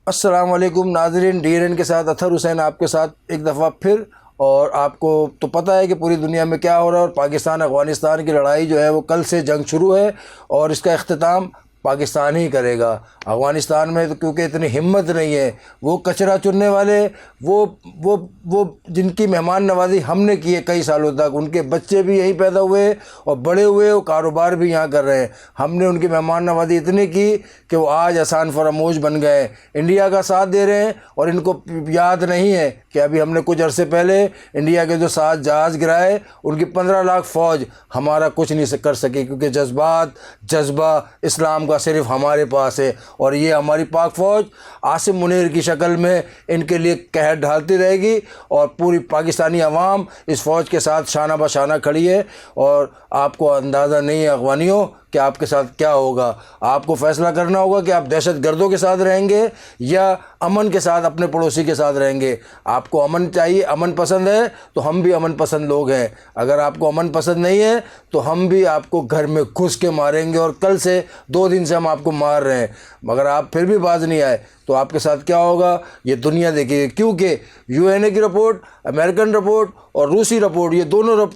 السلام علیکم ناظرین، ڈی این این کے ساتھ اطہر حسین آپ کے ساتھ ایک دفعہ پھر. اور آپ کو تو پتہ ہے کہ پوری دنیا میں کیا ہو رہا ہے، اور پاکستان افغانستان کی لڑائی جو ہے وہ کل سے جنگ شروع ہے اور اس کا اختتام پاکستان ہی کرے گا. افغانستان میں تو کیونکہ اتنی ہمت نہیں ہے، وہ کچرا چننے والے، وہ جن کی مہمان نوازی ہم نے کی ہے کئی سالوں تک، ان کے بچے بھی یہیں پیدا ہوئے اور بڑے ہوئے، وہ کاروبار بھی یہاں کر رہے ہیں. ہم نے ان کی مہمان نوازی اتنی کی کہ وہ آج آسان فراموش بن گئے، انڈیا کا ساتھ دے رہے ہیں. اور ان کو یاد نہیں ہے کہ ابھی ہم نے کچھ عرصے پہلے انڈیا کے جو 7 جہاز گرائے، ان کی 15 لاکھ فوج ہمارا کچھ نہیں کر سکی، کیونکہ جذبہ اسلام کا صرف ہمارے پاس ہے. اور یہ ہماری پاک فوج عاصم منیر کی شکل میں ان کے لیے قہر ڈھالتی رہے گی، اور پوری پاکستانی عوام اس فوج کے ساتھ شانہ بہ شانہ کھڑی ہے. اور آپ کو اندازہ نہیں ہے افغانیوں کہ آپ کے ساتھ کیا ہوگا. آپ کو فیصلہ کرنا ہوگا کہ آپ دہشت گردوں کے ساتھ رہیں گے یا امن کے ساتھ، اپنے پڑوسی کے ساتھ رہیں گے. آپ کو امن چاہیے، امن پسند ہے تو ہم بھی امن پسند لوگ ہیں. اگر آپ کو امن پسند نہیں ہے تو ہم بھی آپ کو گھر میں گھس کے ماریں گے، اور کل سے 2 دن سے ہم آپ کو مار رہے ہیں. مگر آپ پھر بھی باز نہیں آئے تو آپ کے ساتھ کیا ہوگا یہ دنیا دیکھے گی. کیونکہ UN کی رپورٹ، امریکن رپورٹ اور روسی رپورٹ، یہ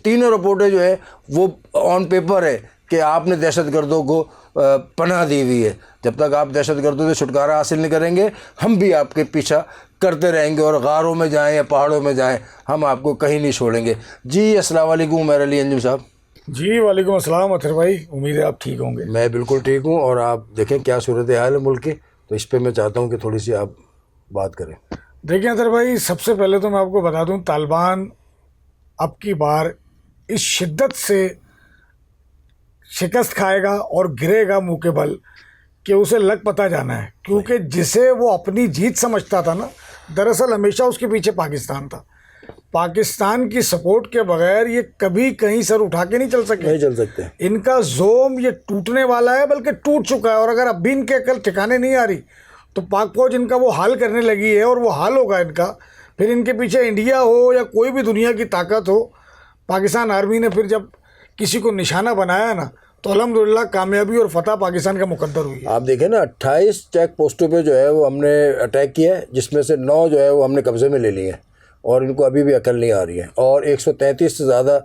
تینوں رپورٹیں جو ہے وہ آن پیپر ہے کہ آپ نے دہشت گردوں کو پناہ دی ہوئی ہے. جب تک آپ دہشت گردوں سے چھٹکارا حاصل نہیں کریں گے، ہم بھی آپ کے پیچھا کرتے رہیں گے، اور غاروں میں جائیں یا پہاڑوں میں جائیں، ہم آپ کو کہیں نہیں چھوڑیں گے. جی السلام علیکم عمیر علی انجم صاحب. جی وعلیکم السلام اطہر بھائی، امید ہے آپ ٹھیک ہوں گے. میں بالکل ٹھیک ہوں، اور آپ دیکھیں کیا صورتحال ہے ملک کی، تو اس پہ میں چاہتا ہوں کہ تھوڑی سی آپ بات کریں. دیکھیں اطہر بھائی، سب سے پہلے تو میں آپ کو بتا دوں، طالبان اب کی بار اس شدت سے شکست کھائے گا اور گرے گا منہ کے بل کہ اسے لگ پتہ جانا ہے. کیونکہ جسے وہ اپنی جیت سمجھتا تھا نا، دراصل ہمیشہ اس کے پیچھے پاکستان تھا. پاکستان کی سپورٹ کے بغیر یہ کبھی کہیں سر اٹھا کے نہیں چل سکتے. ان کا زوم یہ ٹوٹنے والا ہے، بلکہ ٹوٹ چکا ہے. اور اگر اب بھی ان کے عقل ٹھکانے نہیں آ رہی تو پاک فوج ان کا وہ حال کرنے لگی ہے، اور وہ حال ہوگا ان کا. پھر ان کے پیچھے انڈیا ہو یا کوئی بھی دنیا کی طاقت ہو، پاکستان آرمی نے پھر جب کسی کو نشانہ بنایا نا تو الحمدللہ کامیابی اور فتح پاکستان کا مقدر ہوئی. آپ دیکھیں نا، 28 چیک پوسٹوں پہ جو ہے وہ ہم نے اٹیک کیا ہے، جس میں سے 9 جو ہے وہ ہم نے قبضے میں لے لی ہیں، اور ان کو ابھی بھی عقل نہیں آ رہی ہے. اور 133 سے زیادہ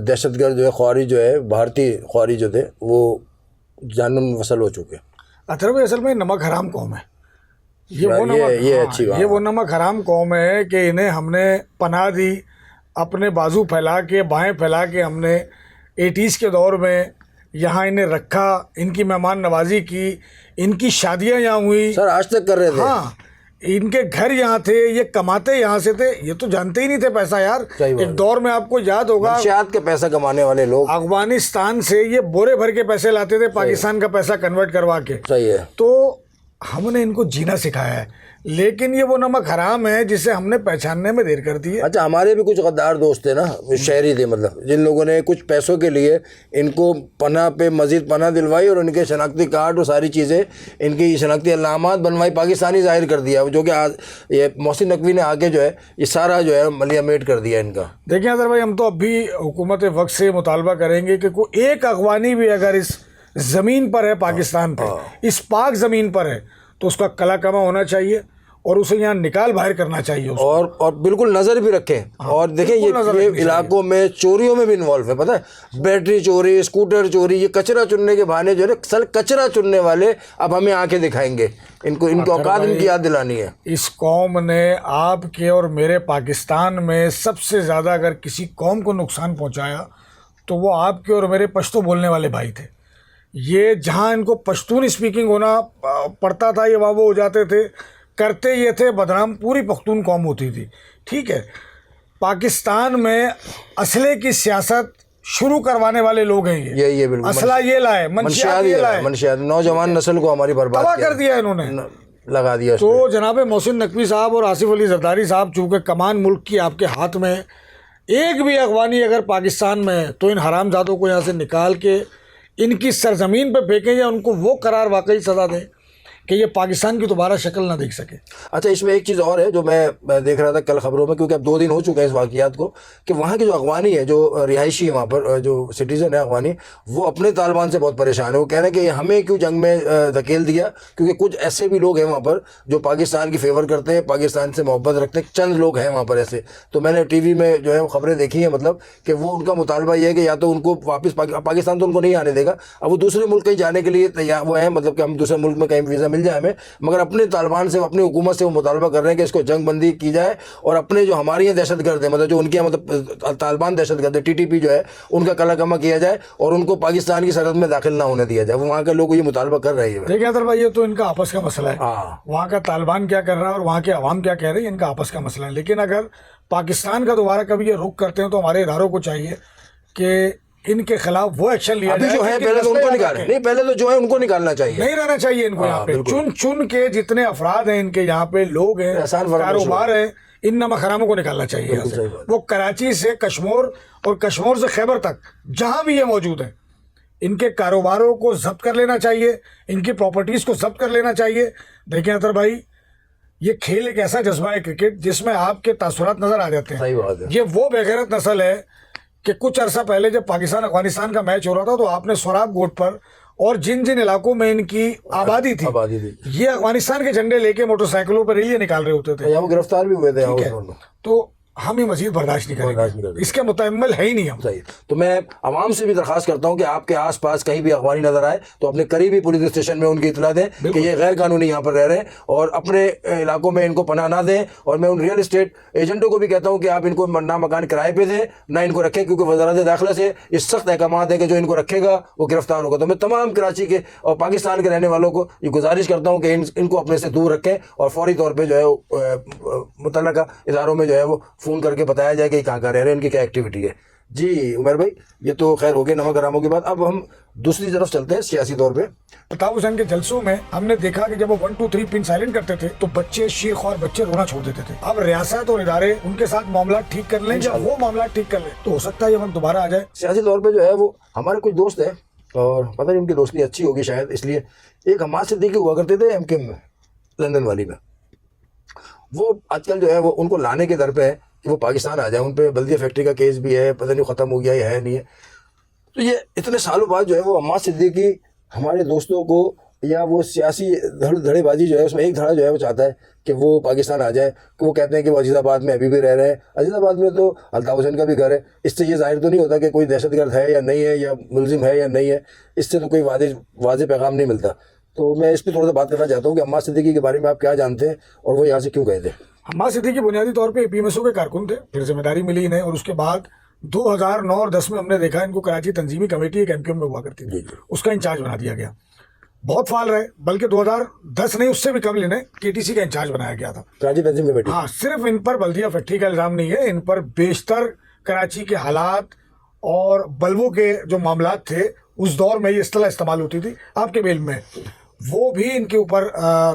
دہشت گرد جو ہے، خوارج جو ہے، بھارتی خوارج جو تھے، وہ جانم وصل ہو چکے. اطہر بھائی، اصل میں نمک حرام قوم ہے. یہ وہ نمک حرام قوم ہے کہ انہیں ہم نے پناہ دی، اپنے بازو پھیلا کے، بائیں پھیلا کے. ہم نے 80s کے دور میں یہاں انہیں رکھا، ان کی مہمان نوازی کی، ان کی شادیاں یہاں ہوئی سر، آج تک کر رہے تھے. ہاں، ان کے گھر یہاں تھے، یہ کماتے یہاں سے تھے. یہ تو جانتے ہی نہیں تھے پیسہ یار. ایک دور میں آپ کو یاد ہوگا، منشیات کے پیسہ کمانے والے لوگ افغانستان سے یہ بورے بھر کے پیسے لاتے تھے، پاکستان کا پیسہ کنورٹ کروا کے. صحیح ہے. تو ہم نے ان کو جینا سکھایا ہے، لیکن یہ وہ نمک حرام ہے جسے ہم نے پہچاننے میں دیر کر دی ہے. اچھا، ہمارے بھی کچھ غدار دوست تھے نا، شہری تھے، مطلب جن لوگوں نے کچھ پیسوں کے لیے ان کو پناہ پہ مزید پناہ دلوائی، اور ان کے شناختی کارڈ اور ساری چیزیں، ان کی شناختی علامات بنوائی، پاکستانی ظاہر کر دیا، جو کہ یہ محسن نقوی نے آگے جو ہے یہ سارا جو ہے ملیامیٹ کر دیا ان کا. دیکھیں اظہر بھائی، ہم تو اب بھی حکومت وقت سے مطالبہ کریں گے کہ کوئی ایک افغانی بھی اگر اس زمین پر ہے، پاکستان پہ، اس پاک زمین پر ہے، تو اس کا کلا کما ہونا چاہیے، اور اسے یہاں نکال باہر کرنا چاہیے. اور بالکل نظر بھی رکھیں. اور دیکھیں یہ علاقوں میں چوریوں میں بھی انوالو ہے. پتہ ہے، بیٹری چوری، اسکوٹر چوری، یہ کچرا چننے کے بہانے جو ہے نا، کچرا چننے والے اب ہمیں آنکھیں دکھائیں گے. ان کو اوقات ان کی یاد دلانی ہے. اس قوم نے آپ کے اور میرے پاکستان میں سب سے زیادہ اگر کسی قوم کو نقصان پہنچایا تو وہ آپ کے اور میرے پشتو بولنے والے بھائی تھے. یہ جہاں ان کو پشتون اسپیکنگ ہونا پڑتا تھا، یہ وہاں وہ ہو جاتے تھے. کرتے یہ تھے بدنام پوری پختون قوم ہوتی تھی. ٹھیک ہے، پاکستان میں اسلحے کی سیاست شروع کروانے والے لوگ ہیں. یہ بالکل اسلحہ یہ لائے، منشیات نوجوان نسل کو ہماری برباد کر دیا انہوں نے، لگا دیا. تو جناب محسن نقوی صاحب اور آصف علی زرداری صاحب، چونکہ کمان ملک کی آپ کے ہاتھ میں، ایک بھی افغانی اگر پاکستان میں ہے تو ان حرام زادوں کو یہاں سے نکال کے ان کی سرزمین پہ پھینکیں، یا ان کو وہ قرار واقعی سزا دیں کہ یہ پاکستان کی دوبارہ شکل نہ دیکھ سکے۔ اچھا، اس میں ایک چیز اور ہے جو میں دیکھ رہا تھا کل خبروں میں، کیونکہ اب 2 دن ہو چکے ہیں اس واقعات کو، کہ وہاں کے جو افغانی ہے، جو رہائشی ہے وہاں پر، جو سٹیزن ہے افغانی، وہ اپنے طالبان سے بہت پریشان ہے۔ وہ کہہ رہے ہیں کہ ہمیں کیوں جنگ میں دھکیل دیا، کیونکہ کچھ ایسے بھی لوگ ہیں وہاں پر جو پاکستان کی فیور کرتے ہیں، پاکستان سے محبت رکھتے ہیں، چند لوگ ہیں وہاں پر ایسے۔ تو میں نے ٹی وی میں جو ہے خبریں دیکھی ہیں، مطلب کہ وہ ان کا مطالبہ یہ ہے کہ یا تو ان کو واپس پاکستان تو ان کو نہیں آنے دے گا، اب وہ دوسرے ملک کہیں جانے کے لیے تیار وہ ہیں، مطلب کہ ہم دوسرے ملک میں کہیں ویزا مل جائے ہمیں، مگر اپنے طالبان سے، اپنی حکومت سے وہ مطالبہ کر رہے ہیں کہ اس کو جنگ بندی کی جائے، اور اپنے جو ہمارے یہاں دہشت گرد ہیں، مطلب جو ان کے مطلب طالبان دہشت گرد ہے، ٹی ٹی پی جو ہے، ان کا کلا کما کیا جائے اور ان کو پاکستان کی سرحد میں داخل نہ ہونے دیا جائے۔ وہ وہاں کے لوگ یہ مطالبہ کر رہے ہیں۔ دیکھیں اطہر بھائی، یہ تو ان کا آپس کا مسئلہ ہے، ہاں، وہاں کا طالبان کیا کر رہا ہے اور وہاں کے عوام کیا کہہ رہے ہیں، ان کا آپس کا مسئلہ ہے۔ لیکن اگر پاکستان کا دوبارہ کبھی یہ رخ کرتے ہیں تو ہمارے اداروں کو چاہیے کہ ان کے خلاف وہ ایکشن لیا جائے۔ جو ہے پہلے تو ان کو نکالیں، نہیں پہلے تو جو ہے ان کو نکالنا چاہیے، نہیں رہنا چاہیے ان کو یہاں پہ۔ چن کے جتنے افراد ہیں ان کے یہاں پہ، لوگ ہیں، کاروبار ہیں، ان نمک کو نکالنا چاہیے۔ وہ کراچی سے کشمور اور کشمور سے خیبر تک جہاں بھی یہ موجود ہیں، ان کے کاروباروں کو ضبط کر لینا چاہیے، ان کی پراپرٹیز کو ضبط کر لینا چاہیے۔ دیکھیں اطہر بھائی، یہ کھیل ایک ایسا جذبہ ہے کرکٹ جس میں آپ کے تاثرات نظر آ جاتے ہیں۔ یہ وہ بے غیرت نسل ہے کہ کچھ عرصہ پہلے جب پاکستان افغانستان کا میچ ہو رہا تھا تو آپ نے سوراب گوٹ پر اور جن علاقوں میں ان کی آبادی تھی، یہ افغانستان کے جھنڈے لے کے موٹر سائیکلوں پر ریلیاں نکال رہے ہوتے تھے، وہ گرفتار بھی ہوئے تھے۔ تو ہم یہ مزید برداشت نہیں کریں گے، اس کے متعمل ہے ہی نہیں ہم۔ صحیح۔ تو میں عوام سے بھی درخواست کرتا ہوں کہ آپ کے آس پاس کہیں بھی افغانی نظر آئے تو اپنے قریبی پولیس اسٹیشن میں ان کی اطلاع دیں کہ یہ غیر قانونی یہاں پر رہ رہے ہیں، اور اپنے علاقوں میں ان کو پناہ نہ دیں۔ اور میں ان ریئل اسٹیٹ ایجنٹوں کو بھی کہتا ہوں کہ آپ ان کو نہ مکان کرائے پہ دیں نہ ان کو رکھیں، کیونکہ وزارت داخلہ سے اس سخت احکامات ہیں کہ جو ان کو رکھے گا وہ گرفتار ہوگا۔ تو میں تمام کراچی کے اور پاکستان کے رہنے والوں کو یہ گزارش کرتا ہوں کہ ان کو اپنے سے دور رکھیں، اور فوری طور پہ جو ہے متعلقہ اداروں میں جو ہے وہ فون کر کے بتایا جائے کہ کہاں رہ رہے ہیں، ان کی کیا ایکٹیویٹی ہے۔ جی عمر بھائی، یہ تو خیر ہو گئے نمک حراموں کی بات، اب ہم دوسری طرف چلتے ہیں سیاسی طور پہ۔ الطاف حسین کے جلسوں میں ہم نے دیکھا کہ جب وہ 1 2 3 پن سائلنٹ کرتے تھے تو بچے، شیخ اور بچے رونا چھوڑ دیتے تھے۔ اب ریاست اور ادارے ان کے ساتھ معاملات ٹھیک کر لیں، جب وہ معاملات ٹھیک کر لیں تو ہو سکتا ہے یہ وقت دوبارہ آ جائے۔ سیاسی طور پہ جو ہے وہ ہمارے کچھ دوست ہیں، اور پتہ نہیں ان کی دوستی اچھی ہوگی شاید اس لیے، ایک حماد صدیقی ہوا کرتے تھے ایم کے میں، لندن والی میں، وہ آج کل جو ہے وہ ان کو لانے کے در پہ ہے کہ وہ پاکستان آ جائے۔ ان پہ بلدیہ فیکٹری کا کیس بھی ہے، پتہ نہیں ختم ہو گیا یا ہے نہیں ہے۔ تو یہ اتنے سالوں بعد جو ہے وہ حماد صدیقی ہمارے دوستوں کو، یا وہ سیاسی دھڑے بازی جو ہے اس میں ایک دھڑا جو ہے وہ چاہتا ہے کہ وہ پاکستان آ جائے، کہ وہ کہتے ہیں کہ وہ عزیز آباد میں ابھی بھی رہ رہے ہیں۔ عزیز آباد میں تو الطاف حسین کا بھی گھر ہے، اس سے یہ ظاہر تو نہیں ہوتا کہ کوئی دہشت گرد ہے یا نہیں ہے، یا ملزم ہے یا نہیں ہے، اس سے تو کوئی واضح پیغام نہیں ملتا۔ تو میں اس پہ تھوڑا سا بات کرنا چاہتا ہوں کہ حماد صدیقی کے بارے میں آپ کیا جانتے ہیں، اور وہ یہاں سے کیوں گئے تھے؟ حماد صدیقی بنیادی طور پہ پی ایم ایس او کے کارکن تھے، پھر ذمہ داری ملی انہیں، اور اس کے بعد 2009 اور 10 میں ہم نے دیکھا ان کو کراچی تنظیمی کمیٹی ایک MQM میں ہوا کرتی تھی، اس کا انچارج بنا دیا گیا۔ بہت فعال رہے، بلکہ 2010 نہیں اس سے بھی قبل انہیں KTC کا انچارج بنایا گیا تھا، کراچی تنظیم کمیٹی۔ ہاں، صرف ان پر بلدیہ فیکٹری کا الزام نہیں ہے، ان پر بیشتر کراچی کے حالات اور بلبوں کے جو معاملات تھے اس دور میں یہ اصطلاح استعمال ہوتی تھی آپ کے بیل میں، وہ بھی ان کے اوپر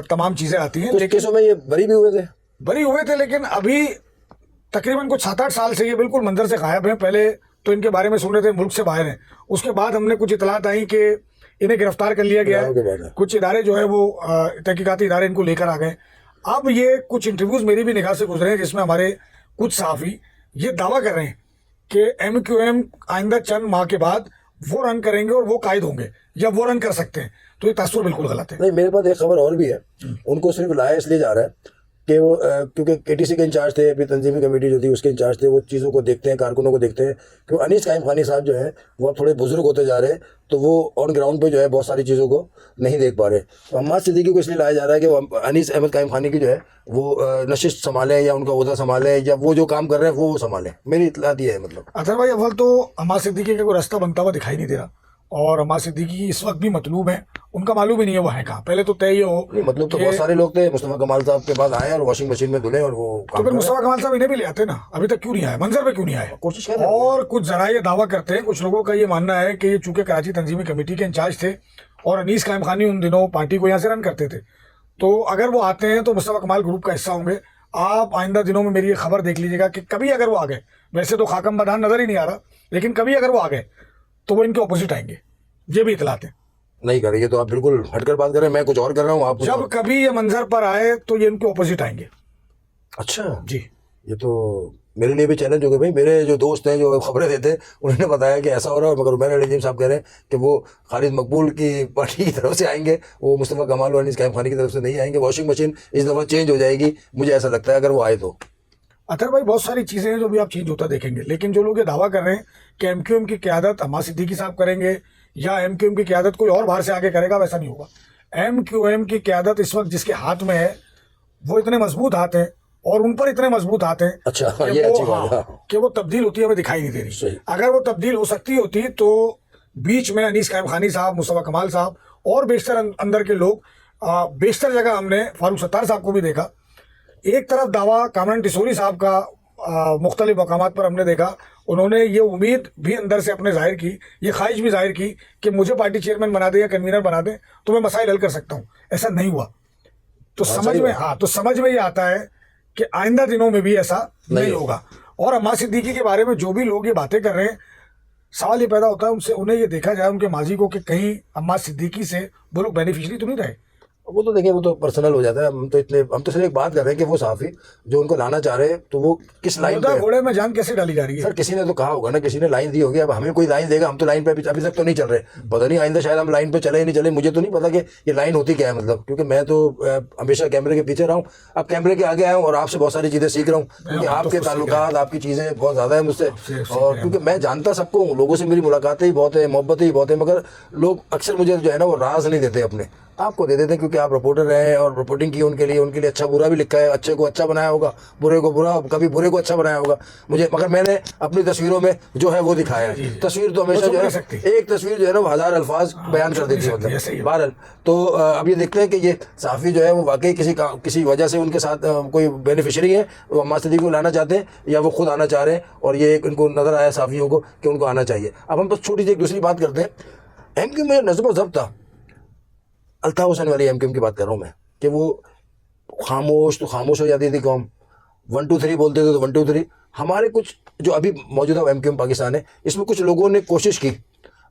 تمام چیزیں آتی ہیں۔ کچھ کیسوں میں یہ بری بھی ہوئے تھے، لیکن ابھی تقریباً کچھ 7-8 سال سے یہ بالکل منظر سے غائب ہیں۔ پہلے تو ان کے بارے میں سن رہے تھے ملک سے باہر ہیں، اس کے بعد ہم نے کچھ اطلاعات آئیں کہ انہیں گرفتار کر لیا گیا ہے، کچھ ادارے جو ہے وہ تحقیقاتی ادارے ان کو لے کر آ گئے۔ اب یہ کچھ انٹرویوز میری بھی نگاہ سے گزرے ہیں جس میں ہمارے کچھ صحافی یہ دعویٰ کر رہے ہیں کہ MQM آئندہ چند ماہ کے بعد وہ رن کریں گے اور وہ قائد ہوں گے یا وہ رن کر سکتے ہیں، تو یہ تصور بالکل غلط ہے۔ نہیں، میرے پاس ایک خبر اور بھی ہے، ان کو صرف لایا اس لیے جا رہا ہے کہ وہ کیونکہ KTC کے انچارج تھے، پھر تنظیمی کمیٹی جو تھی اس کے انچارج تھے، وہ چیزوں کو دیکھتے ہیں، کارکنوں کو دیکھتے ہیں، کہ انیس قائم خانی صاحب جو ہیں وہ اب تھوڑے بزرگ ہوتے جا رہے ہیں، تو وہ آن گراؤنڈ پہ جو ہے بہت ساری چیزوں کو نہیں دیکھ پا رہے۔ تو حماد صدیقی کو اس لیے لایا جا رہا ہے کہ وہ انیس احمد قائم خانی کی جو ہے وہ نشست سنبھالیں، یا ان کا عہدہ سنبھالیں، یا وہ جو کام کر رہے ہیں وہ سنبھالیں۔ میری اطلاع یہ ہے۔ مطلب اطہر بھائی، اول تو حماد صدیقی کا کوئی راستہ بنتا ہوا دکھائی نہیں دے رہا، اور حماد صدیقی اس وقت بھی مطلوب ہیں، ان کا معلوم ہی نہیں ہے وہ ہیں کہاں۔ پہلے تو طے یہ ہو، مطلب تو بہت سارے لوگ تھے، مصطفیٰ کمال صاحب کے پاس آئے اور واشنگ مشین میں دھلے، اور وہ تو پھر مصطفیٰ کمال صاحب انہیں بھی لے آتے نا، ابھی تک کیوں نہیں آئے، منظر پہ کیوں نہیں آئے؟ کوشش کر رہے ہیں۔ اور کچھ ذرائع دعویٰ کرتے ہیں، کچھ لوگوں کا یہ ماننا ہے کہ یہ چونکہ کراچی تنظیمی کمیٹی کے انچارج تھے اور انیس قائم خانی ان دنوں پارٹی کو یہاں سے رن کرتے تھے، تو اگر وہ آتے ہیں تو مصطفیٰ کمال گروپ کا حصہ ہوں گے۔ آپ آئندہ دنوں میں میری یہ خبر دیکھ لیجیے گا کہ کبھی اگر وہ آ گئے، ویسے تو خاکم بدان نظر ہی نہیں آ رہا، لیکن کبھی اگر وہ آ گئے تو وہ ان کے اپوزٹ آئیں گے، یہ بھی اطلاعات ہیں۔ نہیں کر رہی ہے. تو آپ بالکل ہٹ کر بات کر رہے ہیں, میں کچھ اور کر رہا ہوں, آپ جب کبھی یہ منظر پر آئے تو یہ ان کے اپوزٹ آئیں گے. اچھا جی, یہ تو میرے لیے بھی چیلنج ہو گیا بھائی. میرے جو دوست ہیں جو خبریں دیتے ہیں انہوں نے بتایا کہ ایسا ہو رہا ہے, مگر عمیر علی نجم صاحب کہہ رہے ہیں کہ وہ خالد مقبول کی پارٹی کی طرف سے آئیں گے, وہ مصطفیٰ کمال اور انیس قائم خانی کی طرف سے نہیں آئیں گے. واشنگ مشین اس دفعہ چینج ہو جائے گی, مجھے ایسا لگتا ہے اگر وہ آئے تو. اطہر بھائی بہت ساری چیزیں ہیں جو بھی آپ چینج ہوتا دیکھیں گے, لیکن جو لوگ یہ دعویٰ کر رہے ہیں کہ ایم کیو ایم کی قیادت عباس صدیقی صاحب کریں گے یا ایم کیو ایم کی قیادت کوئی اور باہر سے آگے کرے گا, ویسا نہیں ہوگا. ایم کیو ایم کی قیادت اس وقت جس کے ہاتھ میں ہے وہ اتنے مضبوط ہاتھ ہیں اور ان پر اتنے مضبوط ہاتھ ہیں اچھا, یہ اچھی بات ہے کہ وہ تبدیل ہوتی ہے, ہمیں دکھائی نہیں دے رہی. اگر وہ تبدیل ہو سکتی ہوتی تو بیچ میں انیس قائم خانی صاحب, مصطفیٰ کمال صاحب اور بیشتر اندر کے لوگ, بیشتر جگہ ہم نے فاروق ستار صاحب کو بھی دیکھا. ایک طرف دعویٰ کامران ٹسوری صاحب کا مختلف مقامات پر ہم نے دیکھا, انہوں نے یہ امید بھی اندر سے اپنے ظاہر کی, یہ خواہش بھی ظاہر کی کہ مجھے پارٹی چیئرمین بنا دیں یا کنوینر بنا دیں تو میں مسائل حل کر سکتا ہوں. ایسا نہیں ہوا. تو سمجھ میں یہ آتا ہے کہ آئندہ دنوں میں بھی ایسا نہیں ہوگا. اور عباس صدیقی کے بارے میں جو بھی لوگ یہ باتیں کر رہے ہیں, سوال یہ پیدا ہوتا ہے انہیں یہ دیکھا جائے ان کے ماضی کو کہ کہیں عباس صدیقی سے وہ لوگ بینیفیشری تو نہیں رہے. وہ تو دیکھیں وہ تو پرسنل ہو جاتا ہے. ہم تو صرف ایک بات کر رہے ہیں کہ وہ صحافی جو ان کو لانا چاہ رہے ہیں تو وہ کس لائن پہ گھوڑے میں جان کیسے ڈالی جا رہی ہے. سر کسی نے تو کہا ہوگا نا, کسی نے لائن دی ہوگی, اب ہمیں کوئی لائن دے گا, ہم تو لائن پہ ابھی تک تو نہیں چل رہے, پتہ نہیں آئندہ شاید ہم لائن پہ چلے ہی نہیں چلے. مجھے تو نہیں پتا کہ یہ لائن ہوتی کیا ہے, مطلب کیونکہ میں تو ہمیشہ کیمرے کے پیچھے رہا ہوں, اب کیمرے کے آگے آیا ہوں اور آپ سے بہت ساری چیزیں سیکھ رہا ہوں, کیونکہ آپ کے تعلقات آپ کی چیزیں بہت زیادہ ہیں مجھ سے, اور کیونکہ میں جانتا سب کو ہوں, لوگوں سے میری ملاقاتیں ہی بہت ہیں, محبتیں ہی بہت ہیں, مگر لوگ اکثر مجھے جو ہے نا وہ راز نہیں دیتے اپنے, آپ کو دے دیتے ہیں کیونکہ آپ رپورٹر رہے ہیں اور رپورٹنگ کی ان کے لیے اچھا برا بھی لکھا ہے, اچھے کو اچھا بنایا ہوگا, برے کو برا, کبھی برے کو اچھا بنایا ہوگا مجھے, مگر میں نے اپنی تصویروں میں جو ہے وہ دکھایا ہے. تصویر تو ہمیشہ جو ہے ایک تصویر جو ہے نا وہ 1000 الفاظ بیان کر دیتی ہے, مطلب بہرحال. تو اب یہ دیکھتے ہیں کہ یہ صحافی جو ہے وہ واقعی کسی وجہ سے ان کے ساتھ کوئی بینیفیشری ہے, وہ عباس صدیقی کو لانا چاہتے ہیں یا وہ خود آنا چاہ رہے ہیں, اور یہ ان کو نظر آیا صحافیوں کو کہ ان کو آنا چاہیے. اب ہم بس چھوٹی سی ایک دوسری بات کرتے ہیں. ایم کیو میں نظم و ضبط تھا, الطاف حسین والی ایم کیو ایم کی بات کر رہا ہوں میں, کہ وہ خاموش تو خاموش ہو جاتی تھی قوم, 1 2 3 بولتے تھے تو 1 2 3. ہمارے کچھ جو ابھی موجودہ ایم کیو ایم پاکستان ہے, اس میں کچھ لوگوں نے کوشش کی.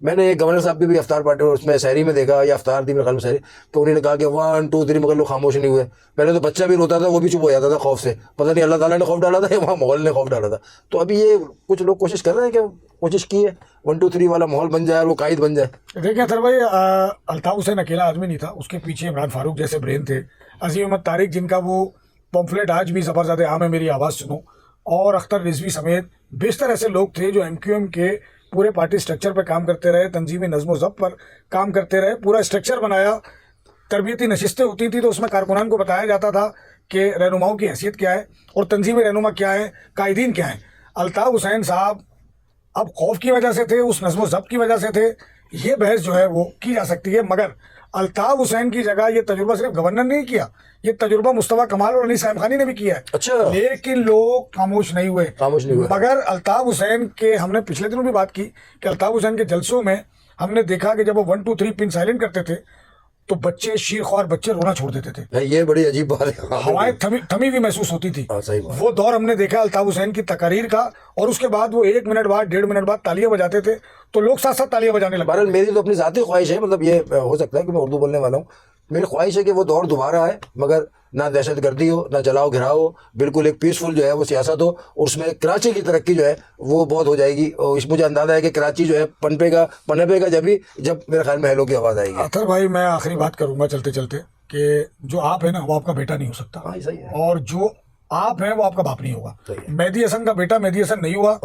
میں نے گورنر صاحب کی بھی افطار پارٹی اس میں شہری میں دیکھا, یا افطار تھی میرے خیال میں شہری, تو انہوں نے کہا کہ 1 2 3, مگر لوگ خاموش نہیں ہوئے. پہلے تو بچہ بھی روتا تھا, وہ بھی چپ ہو جاتا تھا خوف سے, پتہ نہیں اللہ تعالیٰ نے خوف ڈالا تھا یا وہاں ماحول نے خوف ڈالا تھا. تو ابھی یہ کچھ لوگ کوشش کر رہے ہیں کہ کوشش کی ہے 1 2 3 والا ماحول بن جائے اور وہ قائد بن جائے. دیکھیں اطہر بھائی, الطاف حسین اکیلا آدمی نہیں تھا, اس کے پیچھے عمران فاروق جیسے برین تھے, عظیم احمد طارق جن کا وہ پمفلیٹ آج بھی زبردست عام ہے میری آواز سنو, اور اختر رضوی سمیت بیشتر ایسے لوگ تھے جو ایم کیو ایم کے پورے پارٹی سٹرکچر پہ کام کرتے رہے, تنظیمی نظم و ضبط پر کام کرتے رہے, پورا سٹرکچر بنایا. تربیتی نشستیں ہوتی تھیں تو اس میں کارکنان کو بتایا جاتا تھا کہ رہنماؤں کی حیثیت کیا ہے اور تنظیمی رہنما کیا ہے, قائدین کیا ہیں. الطاف حسین صاحب اب خوف کی وجہ سے تھے, اس نظم و ضبط کی وجہ سے تھے, یہ بحث جو ہے وہ کی جا سکتی ہے. مگر الطاف حسین کی جگہ یہ تجربہ صرف گورنر نے کیا, یہ تجربہ مصطفیٰ کمال اور انیس قائم خانی نے بھی کیا ہے. اچھا, لیکن لوگ خاموش نہیں ہوئے. مگر الطاف حسین کے ہم نے پچھلے دنوں بھی بات کی کہ الطاف حسین کے جلسوں میں ہم نے دیکھا کہ جب وہ 1 2 3 پن سائلنٹ کرتے تھے تو بچے, شیرخوار بچے رونا چھوڑ دیتے تھے. یہ بڑی عجیب بات ہے, ہوائیں تھمی ہوئی محسوس ہوتی تھی. وہ دور ہم نے دیکھا الطاف حسین کی تقاریر کا, اور اس کے بعد وہ 1 منٹ بعد 1.5 منٹ بعد تالیاں بجاتے تھے تو لوگ ساتھ ساتھ تالیاں بجانے لگے. بہرحال میری تو اپنی ذاتی خواہش ہے, مطلب یہ ہو سکتا ہے کہ میں اردو بولنے والا ہوں, میری خواہش ہے کہ وہ دور دوبارہ آئے, مگر نہ دہشت گردی ہو, نہ جلاؤ گھراؤ ہو, بالکل ایک پیسفل جو ہے وہ سیاست ہو, اور اس میں کراچی کی ترقی جو ہے وہ بہت ہو جائے گی. اور اس مجھے اندازہ ہے کہ کراچی جو ہے پنپے گا جب میرے خیال میں ہیلو کی آواز آئے گی. اطہر بھائی میں آخری بات کروں گا چلتے چلتے کہ جو آپ ہیں نا وہ آپ کا بیٹا نہیں ہو سکتا, اور جو آپ ہیں وہ آپ کا باپ نہیں ہوگا. مہدی حسن کا بیٹا مہدی حسن نہیں ہوا,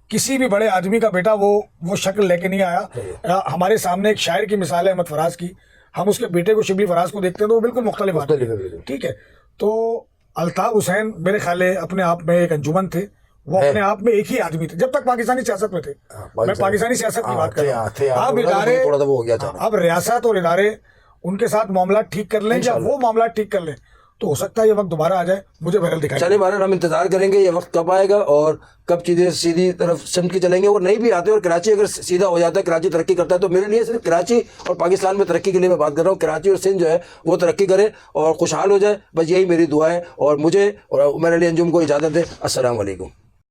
کسی بھی بڑے آدمی کا بیٹا وہ شکل لے کے نہیں آیا. ہمارے سامنے ایک شاعر کی مثال ہے احمد فراز کی, ہم اس کے بیٹے کو شبلی فراز کو دیکھتے ہیں تو وہ بالکل مختلف بات ہے. ٹھیک ہے, تو الطاف حسین میرے خیال ہے اپنے آپ میں ایک انجمن تھے, وہ اپنے آپ میں ایک ہی آدمی تھے جب تک پاکستانی سیاست میں تھے. میں پاکستانی سیاست کی بات کر رہا ہوں. اب ادارے, اب ریاست اور ادارے ان کے ساتھ معاملات ٹھیک کر لیں یا وہ معاملات ٹھیک کر لیں تو ہو سکتا ہے یہ وقت دوبارہ آ جائے. مجھے بہرحال دکھائے چلے, بہرحال ہم انتظار کریں گے یہ وقت کب آئے گا اور کب چیزیں سیدھی طرف سمت کے چلیں گے. اور نہیں بھی آتے, اور کراچی اگر سیدھا ہو جاتا ہے, کراچی ترقی کرتا ہے, تو میرے لیے صرف کراچی اور پاکستان میں ترقی کے لیے میں بات کر رہا ہوں. کراچی اور سندھ جو ہے وہ ترقی کرے اور خوشحال ہو جائے, بس یہی میری دعا ہے. اور مجھے اور عمیر علی انجم کو اجازت دے. السلام علیکم.